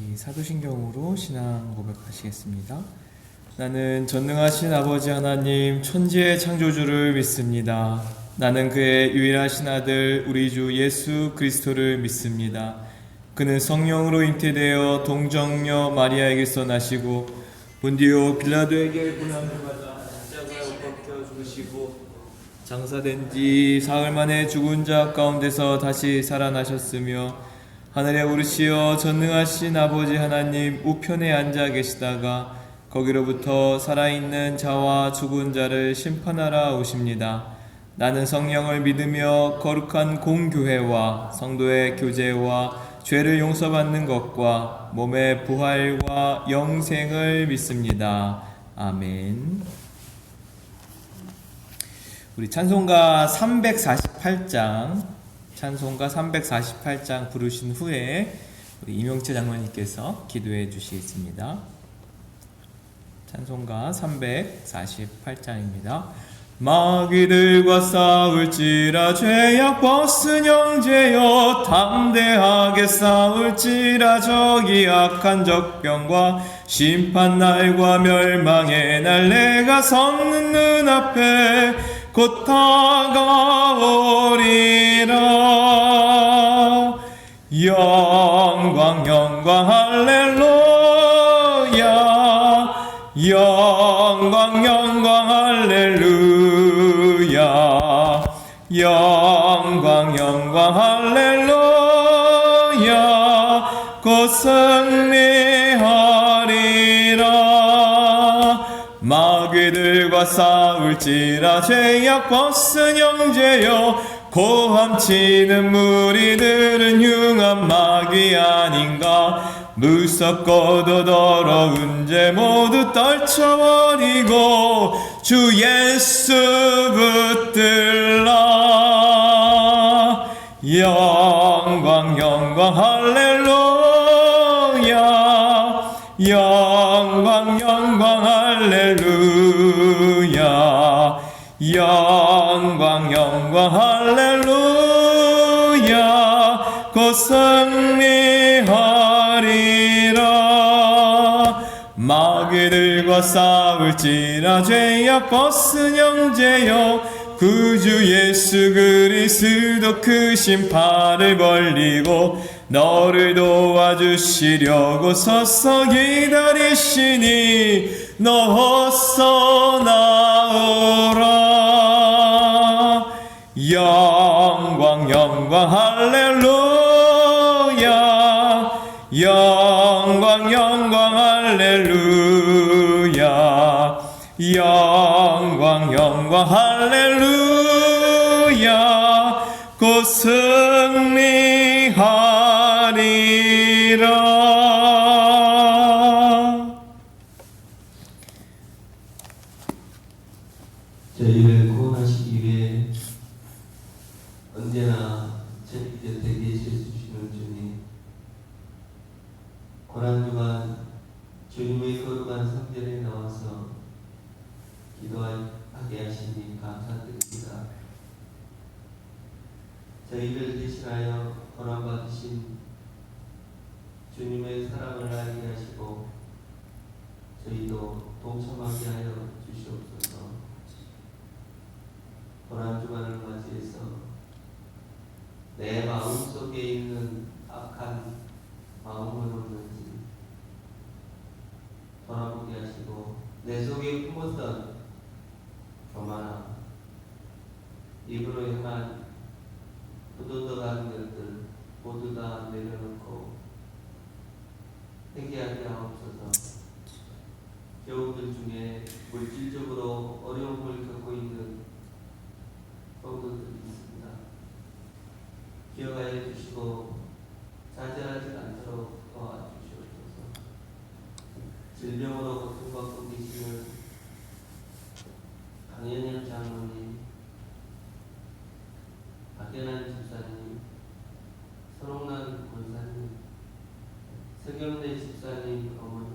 우리 사도신경으로 신앙 고백하시겠습니다. 나는 전능하신 아버지 하나님 천지의 창조주를 믿습니다. 나는 그의 유일하신 아들 우리 주 예수 그리스도를 믿습니다. 그는 성령으로 잉태되어 동정녀 마리아에게서 나시고 본디오 빌라도에게 고난을 받아 십자가에 못 박혀 죽으시고 장사된 지 사흘 만에 죽은 자 가운데서 다시 살아나셨으며 하늘에 오르시어 전능하신 아버지 하나님 우편에 앉아 계시다가 거기로부터 살아있는 자와 죽은 자를 심판하러 오십니다. 나는 성령을 믿으며 거룩한 공교회와 성도의 교제와 죄를 용서받는 것과 몸의 부활과 영생을 믿습니다. 아멘. 우리 찬송가 348장 부르신 후에 우리 임용채 장로님께서 기도해 주시겠습니다. 찬송가 348장입니다. 마귀들과 싸울지라 죄악 벗은 형제여 담대하게 싸울지라 저기 악한 적병과 심판날과 멸망의 날 내가 섰는 눈앞에 곧 다가오리라. 영광 영광 할렐루야 영광 영광 할렐루야 영광 영광 할렐루야 곧 승리하리라. 마귀들과 싸울지라 죄악 벗은 형제여 고함치는 무리들은 흉한 마귀 아닌가. 무섭고도 더러운 죄 모두 떨쳐버리고 주 예수 붙들라. 영광 영광 할렐루야 영광 영광 할렐루야 영광 영광 할렐루야 곧 승리하리라. 마귀들과 싸울지라 죄악 벗은 형제여 구주 예수 그리스도 크신 팔을 벌리고 너를 도와주시려고 서서 기다리시니 너 어서 나오라. 영광 영광 할렐루야 영광 영광 할렐루야 영광 영광 할렐루야 곧 승리하리라. 저희를 구원하시기 위해 언제나 저희 곁에 계셔주시는 주님, 고난주간 주님의 거룩한 성전에 나와서 기도하게 하시니 감사드립니다. 저희를 대신하여 고난받으신 주님의 사랑을 알게 하시고 저희도 동참하게 하여 주시옵소서. 고난주간을 맞이해서 내 마음속에 있는 악한 마음은 없는지 돌아보게 하시고 내 속에 품었던 교만함, 입으로 향한 부도덕한 것들 모두 다 내려놓고 회개하게 하옵소서. 교우들 중에 물질적으로 어려움을 겪고 있는 성도들이 있습니다. 기억하여 주시고 좌절하지 않도록 도와주시옵소서. 질병으로 고통받고 계시는 강연현 장로님, 박연한 집사님, 서롱란 권사님, 서경래 집사님 어머니,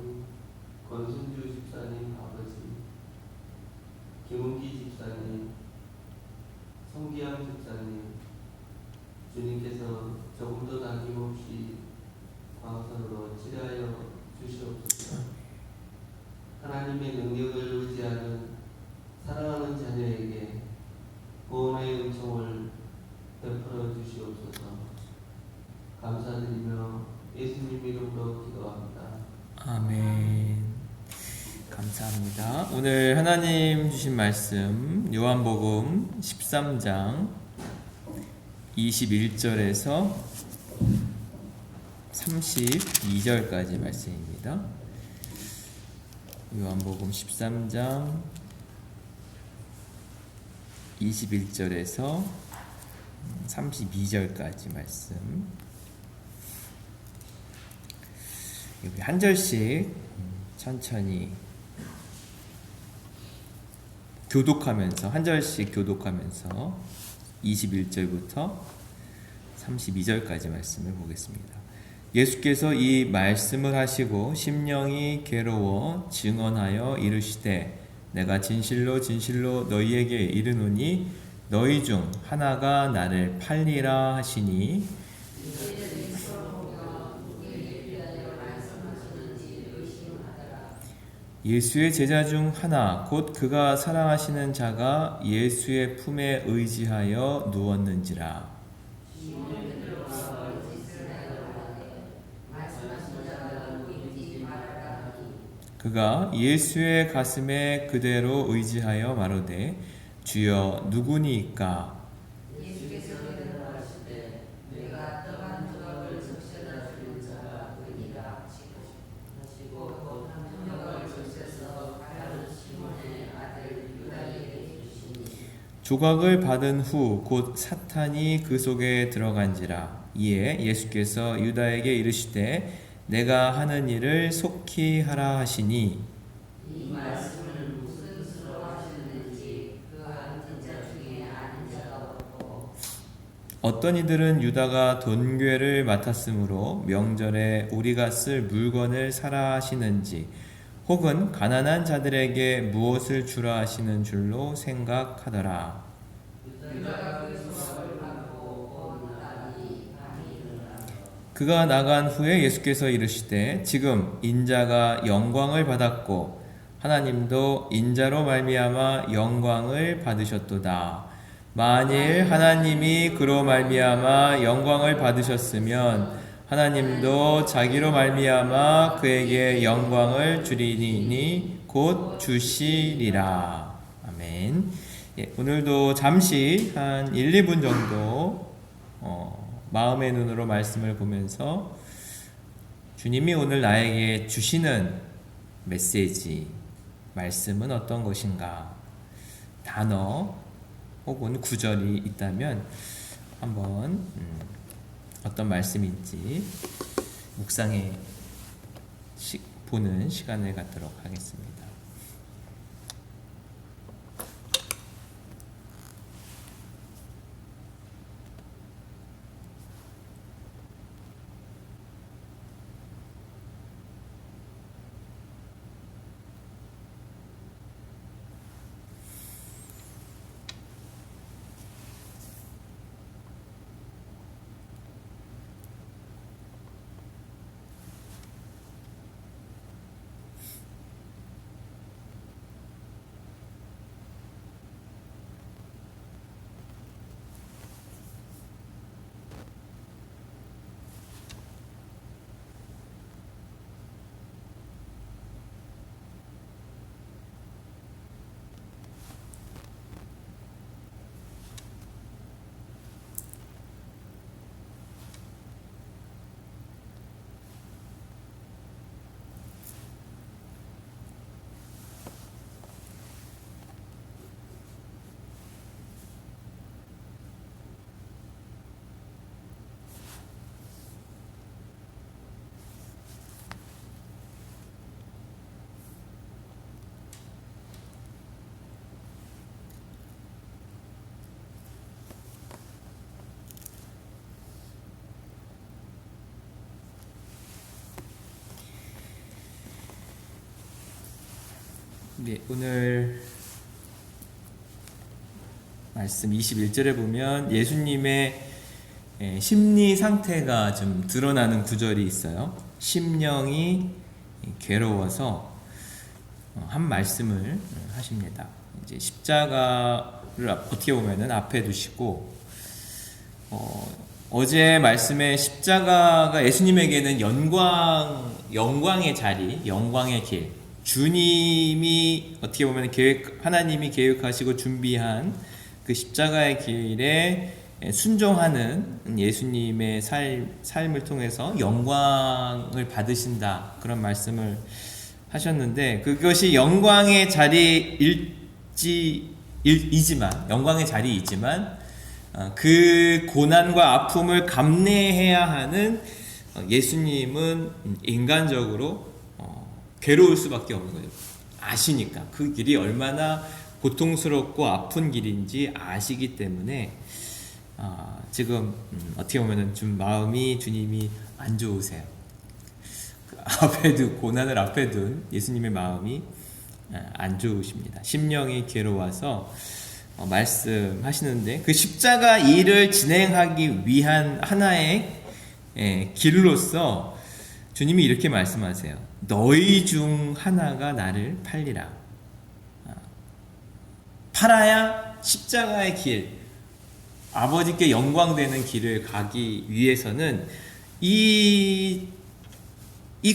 권순주 집사님 아버지, 김은기 집사님, 성기양 집사님, 주님께서 조금도 남김없이 광선으로 치료하여 주시옵소서. 하나님의 능력을 의지하는 사랑하는 자녀에게 구원의 은총을 베풀어 주시옵소서. 감사드리며 예수님 이름으로 기도합니다. 아멘. 감사합니다. 오늘 하나님 주신 말씀 요한복음 13장 21절에서 32절까지 말씀입니다. 요한복음 13장 21절에서 32절까지 말씀. 여기 한 절씩 천천히 교독하면서 한 절씩 교독하면서 21절부터 32절까지 말씀을 보겠습니다. 예수께서 이 말씀을 하시고 심령이 괴로워 증언하여 이르시되 내가 진실로 진실로 너희에게 이르노니 너희 중 하나가 나를 팔리라 하시니 예수의 제자 중 하나 곧 그가 사랑하시는 자가 예수의 품에 의지하여 누웠는지라. 그가 예수의 가슴에 그대로 의지하여 마르되 주여 누구니까? 조각을 받은 후 곧 사탄이 그 속에 들어간지라. 이에 예수께서 유다에게 이르시되 내가 하는 일을 속히 하라 하시니 이 말씀을 무슨 뜻으로 하셨는지 그 앉은 자 중에 아는 자가 없고 어떤 이들은 유다가 돈괴를 맡았으므로 명절에 우리가 쓸 물건을 사라 하시는지 혹은 가난한 자들에게 무엇을 주라 하시는 줄로 생각하더라. 그가 나간 후에 예수께서 이르시되 지금 인자가 영광을 받았고 하나님도 인자로 말미암아 영광을 받으셨도다. 만일 하나님이 그로 말미암아 영광을 받으셨으면 하나님도 자기로 말미암아 그에게 영광을 주리니 곧 주시리라. 아멘. 예, 오늘도 잠시 한 1, 2분 정도 마음의 눈으로 말씀을 보면서 주님이 오늘 나에게 주시는 메시지, 말씀은 어떤 것인가? 단어 혹은 구절이 있다면 한번 어떤 말씀인지 묵상해 보는 시간을 갖도록 하겠습니다. 네, 오늘 말씀 21절에 보면 예수님의 심리 상태가 좀 드러나는 구절이 있어요. 심령이 괴로워서 한 말씀을 하십니다. 이제 십자가를 어떻게 보면은 앞에 두시고 어제 말씀에 십자가가 예수님에게는 영광의 자리, 영광의 길, 주님이 어떻게 보면 하나님이 계획하시고 준비한 그 십자가의 길에 순종하는 예수님의 삶을 통해서 영광을 받으신다, 그런 말씀을 하셨는데, 그것이 영광의 자리이지만, 영광의 자리이지만 그 고난과 아픔을 감내해야 하는 예수님은 인간적으로 괴로울 수밖에 없는 거예요. 아시니까 그 길이 얼마나 고통스럽고 아픈 길인지 아시기 때문에 지금 어떻게 보면은 좀 마음이 주님이 안 좋으세요. 그 고난을 앞에 둔 예수님의 마음이 안 좋으십니다. 심령이 괴로워서 말씀하시는데, 그 십자가 일을 진행하기 위한 하나의 길로서 주님이 이렇게 말씀하세요. 너희 중 하나가 나를 팔리라. 팔아야 십자가의 길, 아버지께 영광되는 길을 가기 위해서는 이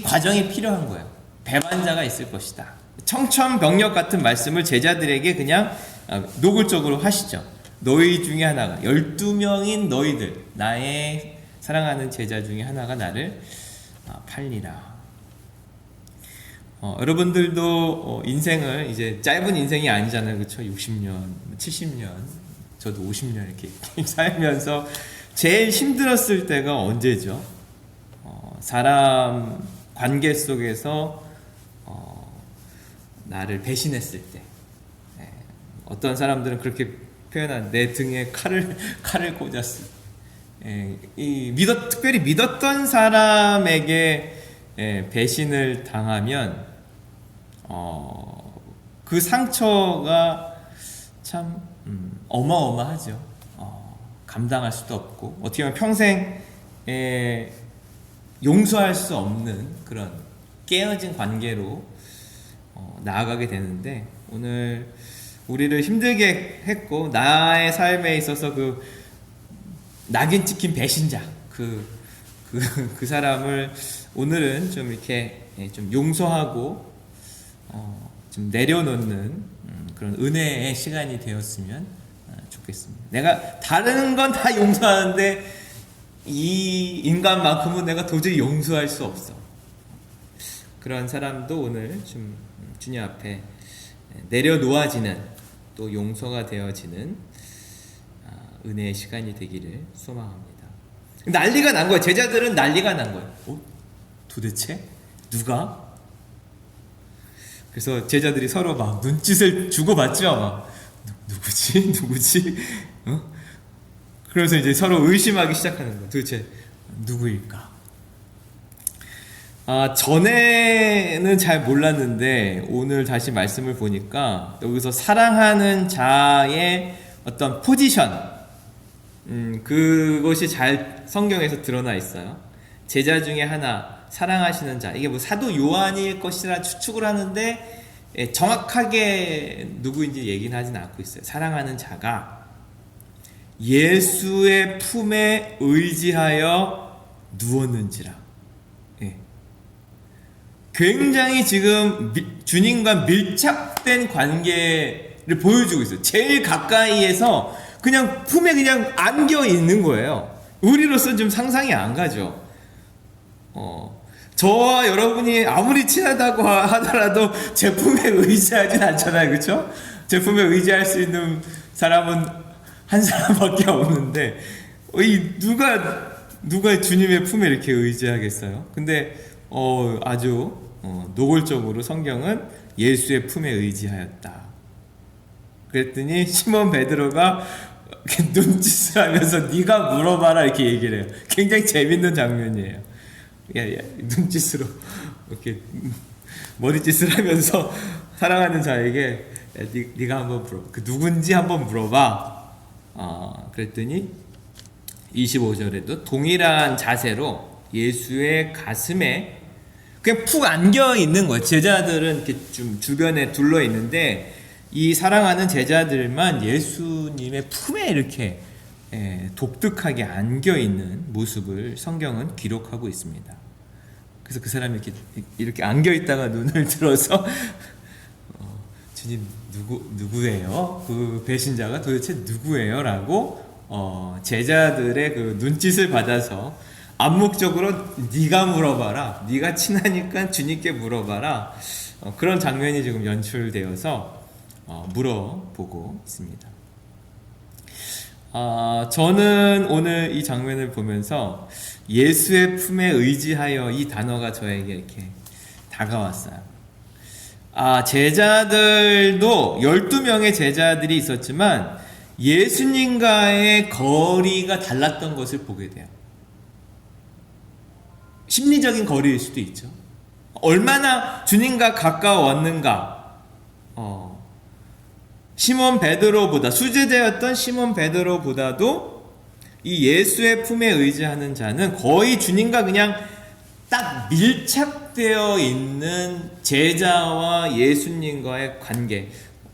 과정이 필요한 거예요. 배반자가 있을 것이다. 청천벽력 같은 말씀을 제자들에게 그냥 노골적으로 하시죠. 너희 중에 하나가, 12명인 너희들, 나의 사랑하는 제자 중에 하나가 나를 팔리라. 여러분들도 인생을, 이제 짧은 인생이 아니잖아요. 그렇죠? 60년, 70년, 저도 50년 이렇게 살면서 제일 힘들었을 때가 언제죠? 사람 관계 속에서 나를 배신했을 때. 어떤 사람들은 그렇게 표현한, 내 등에 칼을 꽂았을 때. 특별히 믿었던 사람에게 배신을 당하면 그 상처가 참 어마어마하죠. 감당할 수도 없고, 어떻게 보면 평생 용서할 수 없는 그런 깨어진 관계로 나아가게 되는데, 오늘 우리를 힘들게 했고 나의 삶에 있어서 그 낙인 찍힌 배신자, 그 사람을 오늘은 좀 이렇게 좀 용서하고 좀 내려놓는 그런 은혜의 시간이 되었으면 좋겠습니다. 내가 다른 건 다 용서하는데 이 인간만큼은 내가 도저히 용서할 수 없어. 그런 사람도 오늘 좀 주님 앞에 내려놓아지는, 또 용서가 되어지는 은혜의 시간이 되기를 소망합니다. 난리가 난 거예요. 제자들은 난리가 난 거예요. 도대체 누가? 그래서 제자들이 서로 막 눈짓을 주고받죠. 막 누구지? 그래서 이제 서로 의심하기 시작하는 거예요. 도대체 누구일까? 전에는 잘 몰랐는데 오늘 다시 말씀을 보니까 여기서 사랑하는 자의 어떤 포지션, 그것이 잘 성경에서 드러나 있어요. 제자 중에 하나, 사랑하시는 자, 이게 뭐 사도 요한일 것이라 추측을 하는데 정확하게 누구인지 얘기는 하진 않고 있어요. 사랑하는 자가 예수의 품에 의지하여 누웠는지라. 굉장히 지금 주님과 밀착된 관계를 보여주고 있어요. 제일 가까이에서 그냥 품에 그냥 안겨 있는 거예요. 우리로서 좀 상상이 안 가죠. 저와 여러분이 아무리 친하다고 하더라도 제 품에 의지하진 않잖아요. 그렇죠? 제 품에 의지할 수 있는 사람은 한 사람밖에 없는데 누가 주님의 품에 이렇게 의지하겠어요? 근데 아주 노골적으로 성경은 예수의 품에 의지하였다. 그랬더니 시몬 베드로가 눈짓을 하면서 네가 물어봐라 이렇게 얘기를 해요. 굉장히 재밌는 장면이에요. 눈짓으로 이렇게 머리짓을 하면서 사랑하는 자에게 네가 한번 물어, 그 누군지 한번 물어봐. 그랬더니 25절에도 동일한 자세로 예수의 가슴에 그냥 푹 안겨 있는 거예요. 제자들은 이렇게 좀 주변에 둘러 있는데 이 사랑하는 제자들만 예수님의 품에 이렇게 독특하게 안겨 있는 모습을 성경은 기록하고 있습니다. 그래서 그 사람이 이렇게 안겨 있다가 눈을 들어서 주님 누구예요? 그 배신자가 도대체 누구예요? 라고 제자들의 그 눈짓을 받아서 암묵적으로 네가 물어봐라. 네가 친하니까 주님께 물어봐라. 그런 장면이 지금 연출되어서 물어보고 있습니다. 저는 오늘 이 장면을 보면서 예수의 품에 의지하여 이 단어가 저에게 이렇게 다가왔어요. 제자들도 12명의 제자들이 있었지만 예수님과의 거리가 달랐던 것을 보게 돼요. 심리적인 거리일 수도 있죠. 얼마나 주님과 가까웠는가. 시몬 베드로보다, 수제자였던 시몬 베드로보다도 이 예수의 품에 의지하는 자는 거의 주님과 그냥 딱 밀착되어 있는 제자와 예수님과의 관계.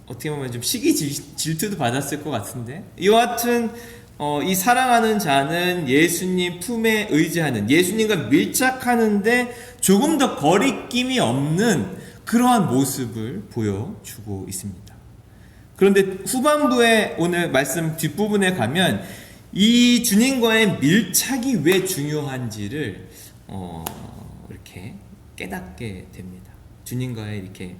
어떻게 보면 좀 시기 질투도 받았을 것 같은데, 이와 같은 이 사랑하는 자는 예수님 품에 의지하는, 예수님과 밀착하는데 조금 더 거리낌이 없는 그러한 모습을 보여주고 있습니다. 그런데 후반부에 오늘 말씀 뒷부분에 가면 이 주님과의 밀착이 왜 중요한지를 이렇게 깨닫게 됩니다. 주님과의 이렇게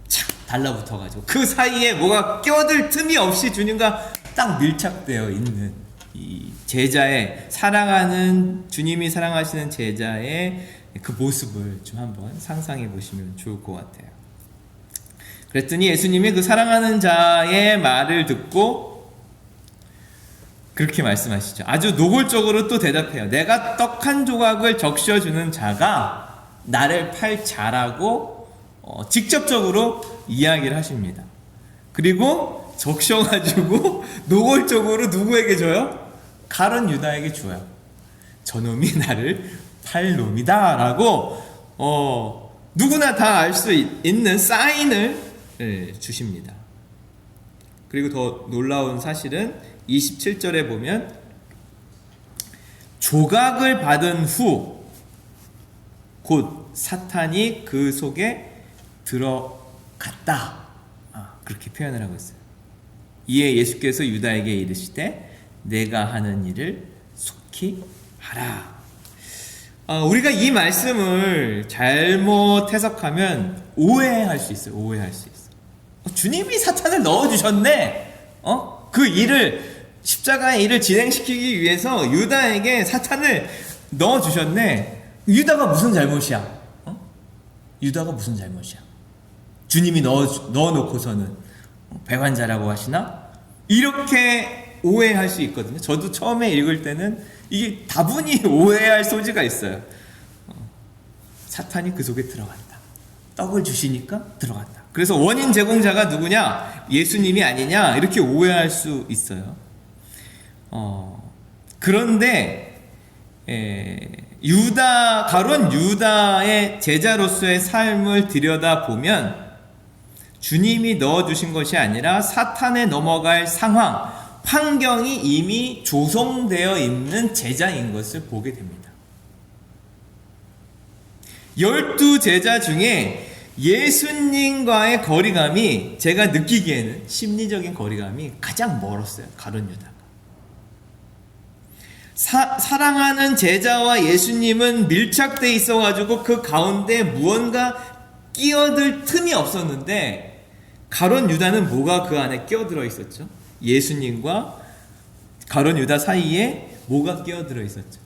착 달라붙어가지고 그 사이에 뭐가 껴들 틈이 없이 주님과 딱 밀착되어 있는 이 제자의, 사랑하는, 주님이 사랑하시는 제자의 그 모습을 좀 한번 상상해 보시면 좋을 것 같아요. 그랬더니 예수님이 그 사랑하는 자의 말을 듣고 그렇게 말씀하시죠. 아주 노골적으로 또 대답해요. 내가 떡 한 조각을 적셔주는 자가 나를 팔 자라고 직접적으로 이야기를 하십니다. 그리고 적셔가지고 노골적으로 누구에게 줘요? 가룟 유다에게 줘요. 저놈이 나를 팔 놈이다 라고 누구나 다 알 수 있는 사인을 주십니다. 그리고 더 놀라운 사실은 27절에 보면 조각을 받은 후 곧 사탄이 그 속에 들어갔다. 그렇게 표현을 하고 있어요. 이에 예수께서 유다에게 이르시되 내가 하는 일을 속히 하라. 우리가 이 말씀을 잘못 해석하면 오해할 수 있어요. 오해할 수 있어요. 주님이 사탄을 넣어주셨네. 그 일을, 십자가의 일을 진행시키기 위해서 유다에게 사탄을 넣어주셨네. 유다가 무슨 잘못이야? 유다가 무슨 잘못이야? 주님이 넣어놓고서는 배관자라고 하시나? 이렇게 오해할 수 있거든요. 저도 처음에 읽을 때는 이게 다분히 오해할 소지가 있어요. 사탄이 그 속에 들어간다. 떡을 주시니까 들어간다. 그래서 원인 제공자가 누구냐? 예수님이 아니냐? 이렇게 오해할 수 있어요. 그런데 가룟 유다의 제자로서의 삶을 들여다보면 주님이 넣어주신 것이 아니라 사탄에 넘어갈 상황, 환경이 이미 조성되어 있는 제자인 것을 보게 됩니다. 12 제자 중에 예수님과의 거리감이, 제가 느끼기에는 심리적인 거리감이 가장 멀었어요. 가룟 유다가. 사랑하는 제자와 예수님은 밀착되어 있어가지고 그 가운데 무언가 끼어들 틈이 없었는데, 가룟 유다는 뭐가 그 안에 끼어들어 있었죠? 예수님과 가룟 유다 사이에 뭐가 끼어들어 있었죠?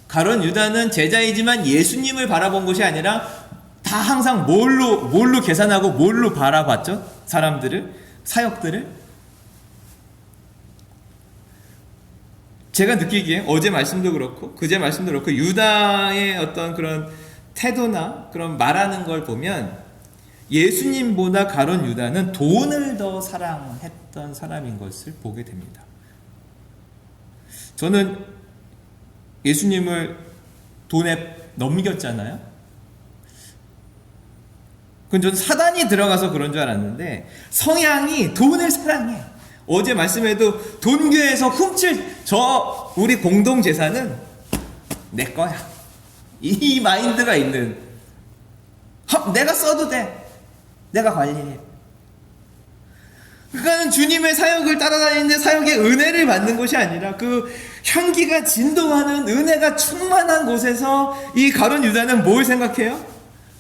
가룟 유다는 제자이지만 예수님을 바라본 것이 아니라 다 항상 뭘로 계산하고 뭘로 바라봤죠? 사람들을, 사역들을. 제가 느끼기에 어제 말씀도 그렇고 그제 말씀도 그렇고 유다의 어떤 그런 태도나 그런 말하는 걸 보면 예수님보다 가룟 유다는 돈을 더 사랑했던 사람인 것을 보게 됩니다. 저는 예수님을 돈에 넘겼잖아요. 그건 전 사단이 들어가서 그런 줄 알았는데 성향이 돈을 사랑해. 어제 말씀에도 돈교에서 훔칠 우리 공동 재산은 내 거야. 이 마인드가 있는, 내가 써도 돼. 내가 관리해. 그러니까 주님의 사역을 따라다니는데 사역의 은혜를 받는 것이 아니라 그 향기가 진동하는 은혜가 충만한 곳에서 이 가룟 유다는 뭘 생각해요?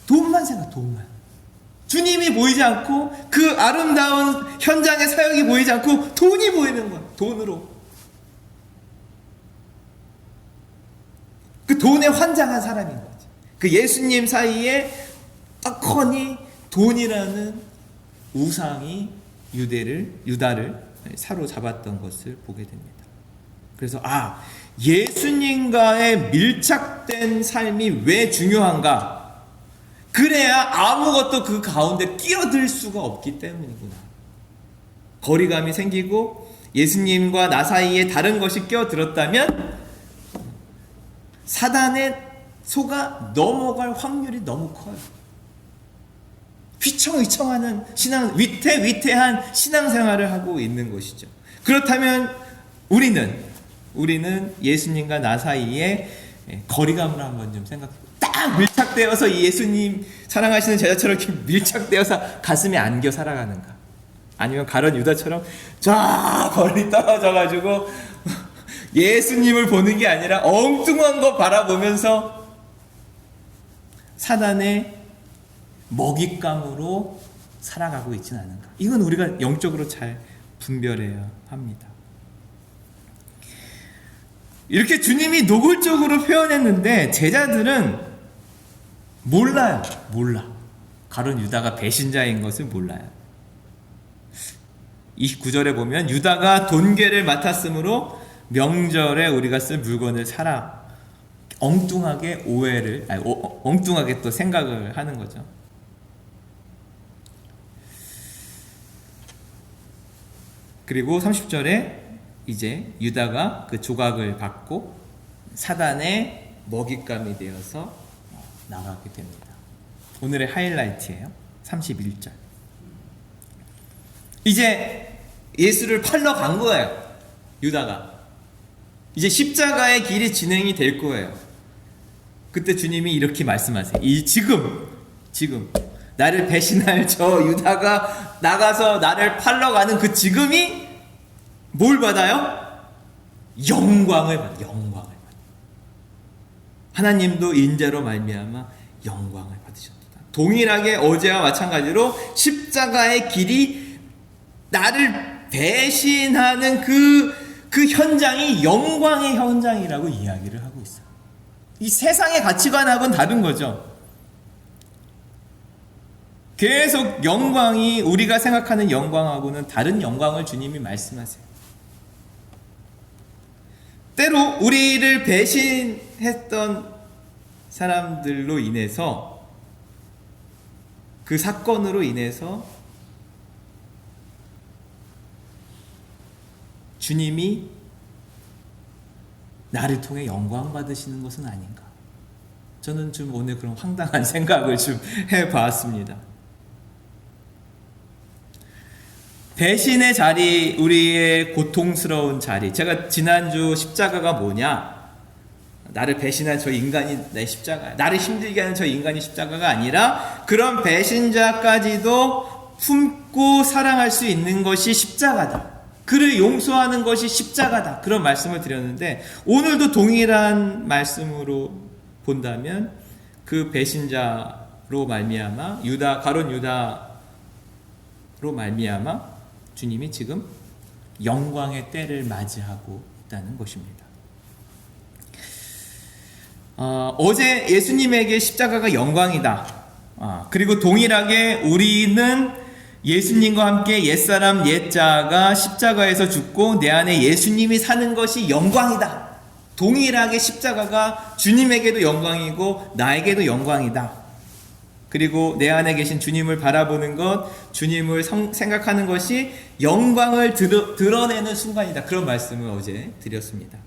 돈만 생각, 돈만. 주님이 보이지 않고 그 아름다운 현장의 사역이 보이지 않고 돈이 보이는 거야. 돈으로. 그 돈에 환장한 사람인 거지. 그 예수님 사이에 떡하니 돈이라는 우상이 유다를 사로잡았던 것을 보게 됩니다. 그래서 예수님과의 밀착된 삶이 왜 중요한가? 그래야 아무것도 그 가운데 끼어들 수가 없기 때문이구나. 거리감이 생기고 예수님과 나 사이에 다른 것이 끼어들었다면 사단의 속아 넘어갈 확률이 너무 커요. 휘청휘청하는 위태위태한 신앙생활을 하고 있는 것이죠. 그렇다면 우리는 예수님과 나 사이에 거리감을 한번 좀 생각해보고 딱 밀착되어서 이 예수님 사랑하시는 제자처럼 이렇게 밀착되어서 가슴에 안겨 살아가는가? 아니면 가룟 유다처럼 저 멀리 떨어져가지고 예수님을 보는 게 아니라 엉뚱한 거 바라보면서 사단의 먹잇감으로 살아가고 있지는 않은가? 이건 우리가 영적으로 잘 분별해야 합니다. 이렇게 주님이 노골적으로 표현했는데 제자들은 몰라. 가룟 유다가 배신자인 것을 몰라요. 29절에 보면 유다가 돈괴를 맡았으므로 명절에 우리가 쓸 물건을 사라. 엉뚱하게 엉뚱하게 또 생각을 하는 거죠. 그리고 30절에 이제 유다가 그 조각을 받고 사단의 먹잇감이 되어서 나가게 됩니다. 오늘의 하이라이트예요. 31절. 이제 예수를 팔러 간 거예요. 유다가. 이제 십자가의 길이 진행이 될 거예요. 그때 주님이 이렇게 말씀하세요. 지금 나를 배신할 저 유다가 나가서 나를 팔러 가는 그 지금이 뭘 받아요? 영광을 받아요. 하나님도 인자로 말미암아 영광을 받으셨다. 동일하게 어제와 마찬가지로 십자가의 길이 나를 배신하는 그 현장이 영광의 현장이라고 이야기를 하고 있어요. 이 세상의 가치관하고는 다른 거죠. 계속 영광이 우리가 생각하는 영광하고는 다른 영광을 주님이 말씀하세요. 때로 우리를 배신했던 사람들로 인해서 그 사건으로 인해서 주님이 나를 통해 영광 받으시는 것은 아닌가? 저는 좀 오늘 그런 황당한 생각을 좀 해봤습니다. 배신의 자리, 우리의 고통스러운 자리. 제가 지난주 십자가가 뭐냐? 나를 배신한 저 인간이 내 십자가야. 나를 힘들게 하는 저 인간이 십자가가 아니라 그런 배신자까지도 품고 사랑할 수 있는 것이 십자가다. 그를 용서하는 것이 십자가다. 그런 말씀을 드렸는데 오늘도 동일한 말씀으로 본다면 그 배신자로 말미암아 가룟 유다로 말미암아 주님이 지금 영광의 때를 맞이하고 있다는 것입니다. 어제 예수님에게 십자가가 영광이다. 그리고 동일하게 우리는 예수님과 함께 옛사람 옛자가 십자가에서 죽고 내 안에 예수님이 사는 것이 영광이다. 동일하게 십자가가 주님에게도 영광이고 나에게도 영광이다. 그리고 내 안에 계신 주님을 바라보는 것, 주님을 생각하는 것이 영광을 드러내는 순간이다. 그런 말씀을 어제 드렸습니다.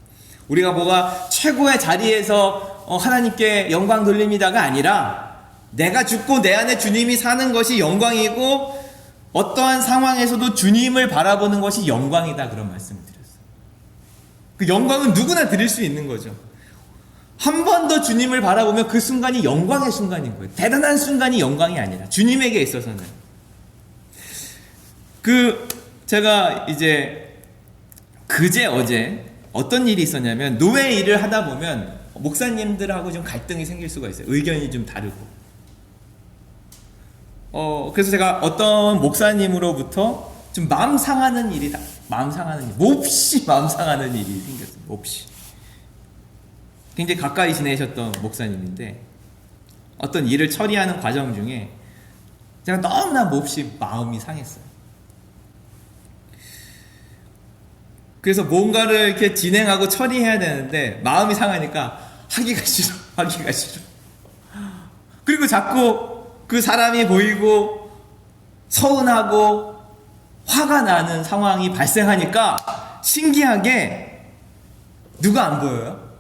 우리가 뭐가 최고의 자리에서 하나님께 영광 돌립니다가 아니라 내가 죽고 내 안에 주님이 사는 것이 영광이고 어떠한 상황에서도 주님을 바라보는 것이 영광이다, 그런 말씀을 드렸어요. 그 영광은 누구나 드릴 수 있는 거죠. 한 번 더 주님을 바라보면 그 순간이 영광의 순간인 거예요. 대단한 순간이 영광이 아니라 주님에게 있어서는. 제가 이제 어제 어떤 일이 있었냐면, 노예 일을 하다 보면 목사님들하고 좀 갈등이 생길 수가 있어요. 의견이 좀 다르고. 그래서 제가 어떤 목사님으로부터 좀 마음 상하는 일이, 몹시 마음 상하는 일이 생겼어요. 몹시. 굉장히 가까이 지내셨던 목사님인데, 어떤 일을 처리하는 과정 중에 제가 너무나 몹시 마음이 상했어요. 그래서 뭔가를 이렇게 진행하고 처리해야 되는데 마음이 상하니까 하기가 싫어. 그리고 자꾸 그 사람이 보이고 서운하고 화가 나는 상황이 발생하니까 신기하게 누가 안 보여요?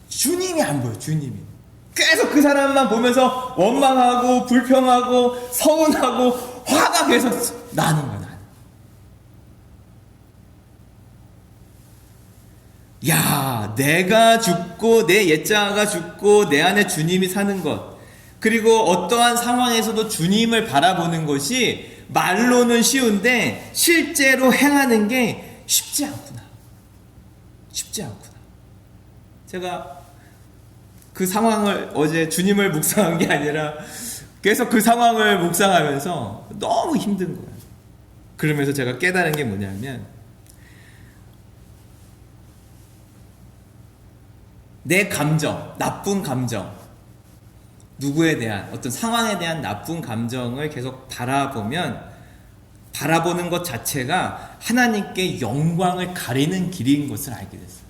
주님이 안 보여요. 주님이. 계속 그 사람만 보면서 원망하고 불평하고 서운하고 화가 계속 나는 거야. 야, 내가 죽고 내 옛자가 죽고 내 안에 주님이 사는 것, 그리고 어떠한 상황에서도 주님을 바라보는 것이 말로는 쉬운데 실제로 행하는 게 쉽지 않구나. 제가 그 상황을 어제 주님을 묵상한 게 아니라 계속 그 상황을 묵상하면서 너무 힘든 거예요. 그러면서 제가 깨달은 게 뭐냐면, 내 감정, 나쁜 감정, 누구에 대한 어떤 상황에 대한 나쁜 감정을 계속 바라보는 것 자체가 하나님께 영광을 가리는 길인 것을 알게 됐어요.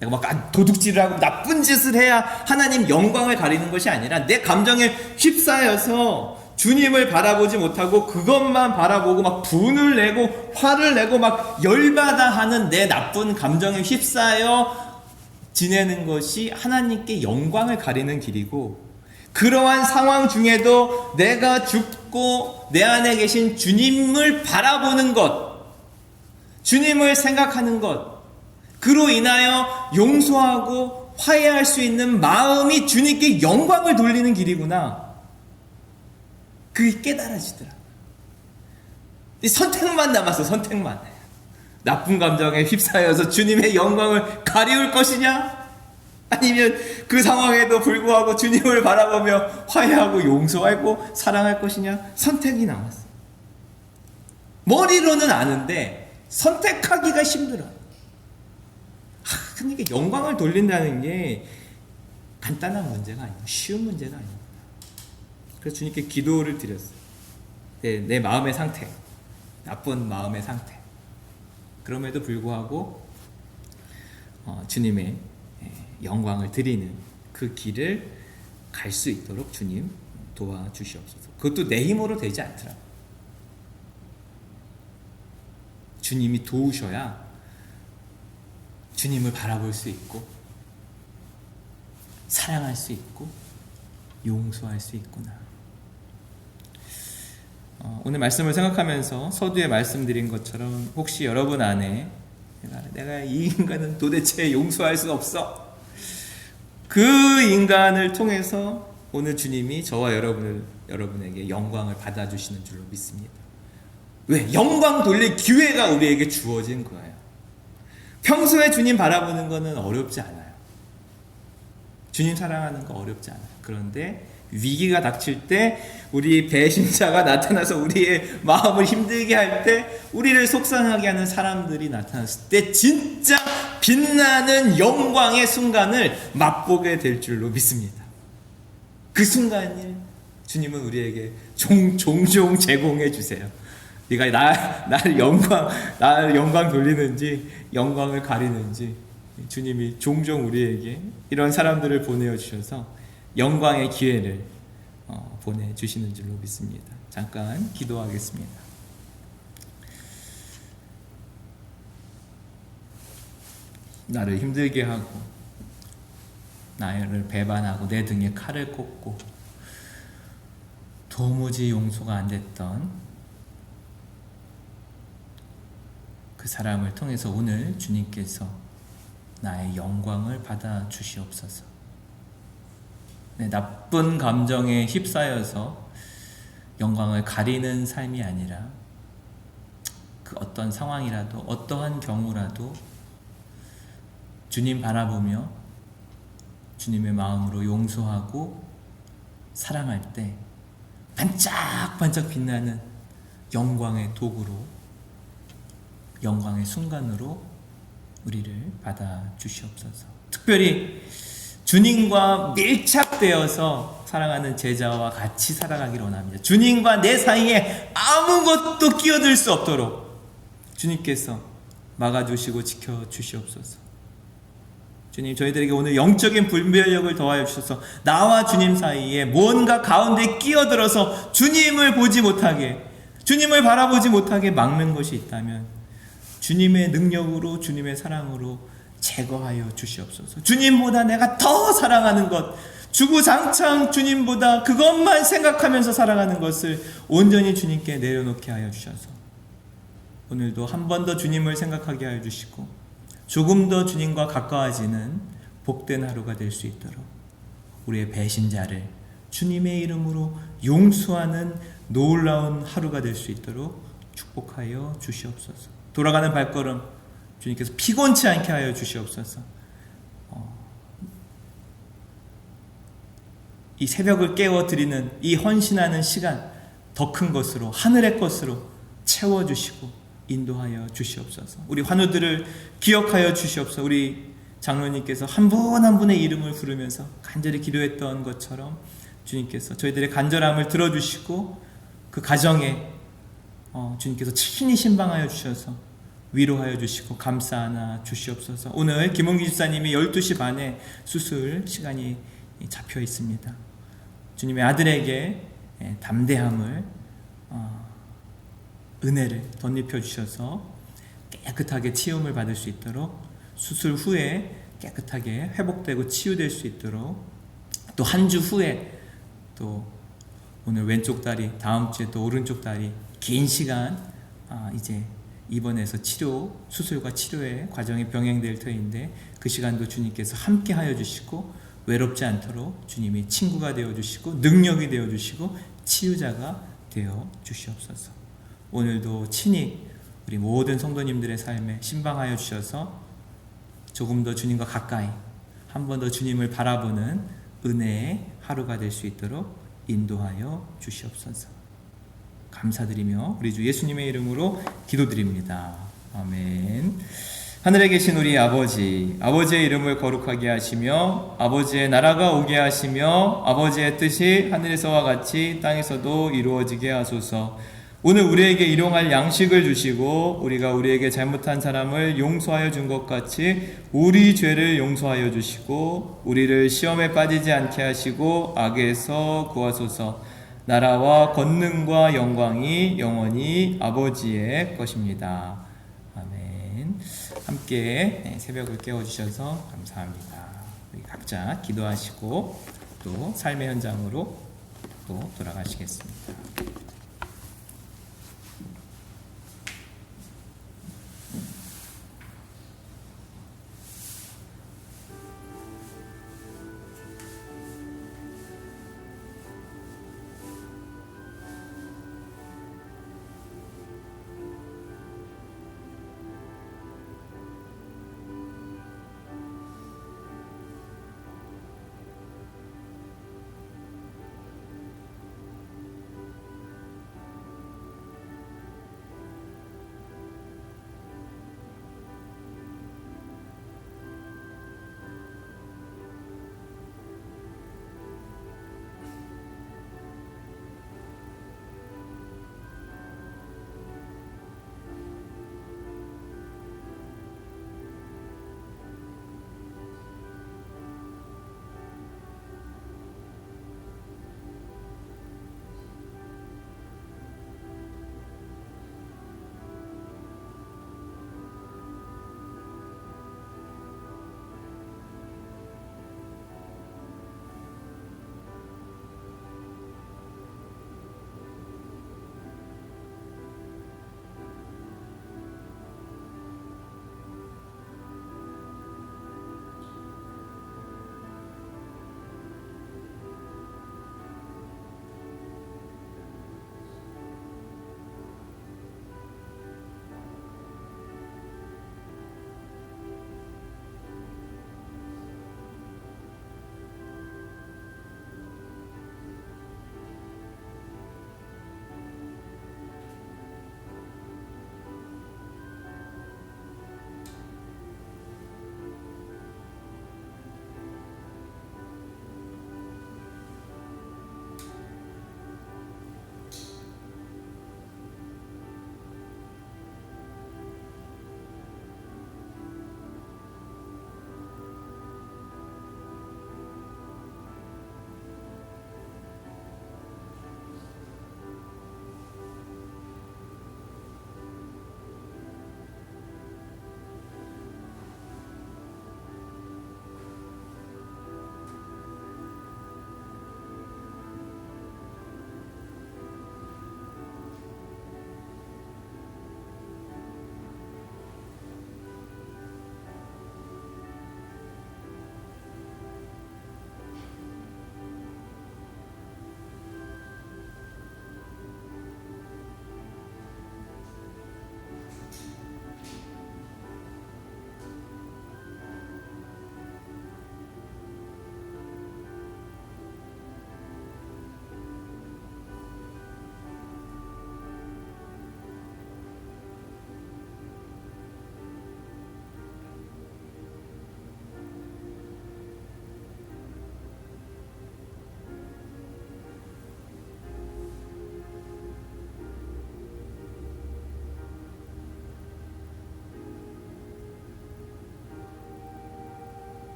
내가 막 도둑질을 하고 나쁜 짓을 해야 하나님 영광을 가리는 것이 아니라, 내 감정에 휩싸여서 주님을 바라보지 못하고 그것만 바라보고 막 분을 내고 화를 내고 막 열받아 하는 내 나쁜 감정에 휩싸여 지내는 것이 하나님께 영광을 가리는 길이고, 그러한 상황 중에도 내가 죽고 내 안에 계신 주님을 바라보는 것, 주님을 생각하는 것, 그로 인하여 용서하고 화해할 수 있는 마음이 주님께 영광을 돌리는 길이구나. 그게 깨달아지더라. 선택만 남았어. 선택만. 나쁜 감정에 휩싸여서 주님의 영광을 가리울 것이냐? 아니면 그 상황에도 불구하고 주님을 바라보며 화해하고 용서하고 사랑할 것이냐? 선택이 남았어. 머리로는 아는데 선택하기가 힘들어. 그러니까 영광을 돌린다는 게 간단한 문제가 아니고 쉬운 문제가 아닙니다. 그래서 주님께 기도를 드렸어요. 내 마음의 상태, 나쁜 마음의 상태. 그럼에도 불구하고 주님의 영광을 드리는 그 길을 갈 수 있도록 주님 도와주시옵소서. 그것도 내 힘으로 되지 않더라. 주님이 도우셔야 주님을 바라볼 수 있고 사랑할 수 있고 용서할 수 있구나. 오늘 말씀을 생각하면서 서두에 말씀드린 것처럼, 혹시 여러분 안에 내가 이 인간은 도대체 용서할 수 없어, 그 인간을 통해서 오늘 주님이 저와 여러분에게 영광을 받아주시는 줄로 믿습니다. 왜? 영광 돌릴 기회가 우리에게 주어진 거예요. 평소에 주님 바라보는 거는 어렵지 않아요. 주님 사랑하는 거 어렵지 않아요. 그런데 위기가 닥칠 때, 우리 배신자가 나타나서 우리의 마음을 힘들게 할 때, 우리를 속상하게 하는 사람들이 나타났을 때 진짜 빛나는 영광의 순간을 맛보게 될 줄로 믿습니다. 그 순간을 주님은 우리에게 종종 제공해 주세요. 네가 나를 영광 돌리는지 영광을 가리는지, 주님이 종종 우리에게 이런 사람들을 보내어 주셔서 영광의 기회를 보내주시는 줄로 믿습니다. 잠깐 기도하겠습니다. 나를 힘들게 하고 나를 배반하고 내 등에 칼을 꽂고 도무지 용서가 안 됐던 그 사람을 통해서 오늘 주님께서 나의 영광을 받아 주시옵소서. 내 나쁜 감정에 휩싸여서 영광을 가리는 삶이 아니라 그 어떤 상황이라도 어떠한 경우라도 주님 바라보며 주님의 마음으로 용서하고 사랑할 때 반짝반짝 빛나는 영광의 도구로, 영광의 순간으로 우리를 받아 주시옵소서. 특별히 주님과 밀착되어서 사랑하는 제자와 같이 살아가기를 원합니다. 주님과 내 사이에 아무것도 끼어들 수 없도록 주님께서 막아주시고 지켜주시옵소서. 주님, 저희들에게 오늘 영적인 분별력을 더하여 주셔서 나와 주님 사이에 뭔가 가운데 끼어들어서 주님을 보지 못하게, 주님을 바라보지 못하게 막는 것이 있다면 주님의 능력으로, 주님의 사랑으로 제거하여 주시옵소서. 주님보다 내가 더 사랑하는 것, 주구장창 주님보다 그것만 생각하면서 살아가는 것을 온전히 주님께 내려놓게 하여 주셔서 오늘도 한 번 더 주님을 생각하게 하여 주시고 조금 더 주님과 가까워지는 복된 하루가 될 수 있도록 우리의 배신자를 주님의 이름으로 용서하는 놀라운 하루가 될 수 있도록 축복하여 주시옵소서. 돌아가는 발걸음 주님께서 피곤치 않게 하여 주시옵소서. 이 새벽을 깨워드리는 이 헌신하는 시간 더 큰 것으로, 하늘의 것으로 채워주시고 인도하여 주시옵소서. 우리 환우들을 기억하여 주시옵소서. 우리 장로님께서 한 분 한 분의 이름을 부르면서 간절히 기도했던 것처럼 주님께서 저희들의 간절함을 들어주시고 그 가정에 주님께서 친히 신방하여 주셔서 위로하여 주시고 감싸 안아 주시옵소서. 오늘 김홍기 집사님이 12시 반에 수술 시간이 잡혀 있습니다. 주님의 아들에게 담대함을 은혜를 덧입혀 주셔서 깨끗하게 치유를 받을 수 있도록 수술 후에 깨끗하게 회복되고 치유될 수 있도록 또 한 주 후에 또 오늘 왼쪽 다리, 다음 주에 또 오른쪽 다리 긴 시간 이제 입원해서 수술과 치료의 과정이 병행될 터인데 그 시간도 주님께서 함께 하여 주시고 외롭지 않도록 주님이 친구가 되어 주시고 능력이 되어 주시고 치유자가 되어 주시옵소서. 오늘도 친히 우리 모든 성도님들의 삶에 신방하여 주셔서 조금 더 주님과 가까이 한 번 더 주님을 바라보는 은혜의 하루가 될 수 있도록 인도하여 주시옵소서. 감사드리며 우리 주 예수님의 이름으로 기도드립니다. 아멘. 하늘에 계신 우리 아버지, 아버지의 이름을 거룩하게 하시며 아버지의 나라가 오게 하시며 아버지의 뜻이 하늘에서와 같이 땅에서도 이루어지게 하소서. 오늘 우리에게 일용할 양식을 주시고 우리가 우리에게 잘못한 사람을 용서하여 준 것 같이 우리 죄를 용서하여 주시고 우리를 시험에 빠지지 않게 하시고 악에서 구하소서. 나라와 권능과 영광이 영원히 아버지의 것입니다. 아멘. 함께 새벽을 깨워주셔서 감사합니다. 우리 각자 기도하시고 또 삶의 현장으로 또 돌아가시겠습니다.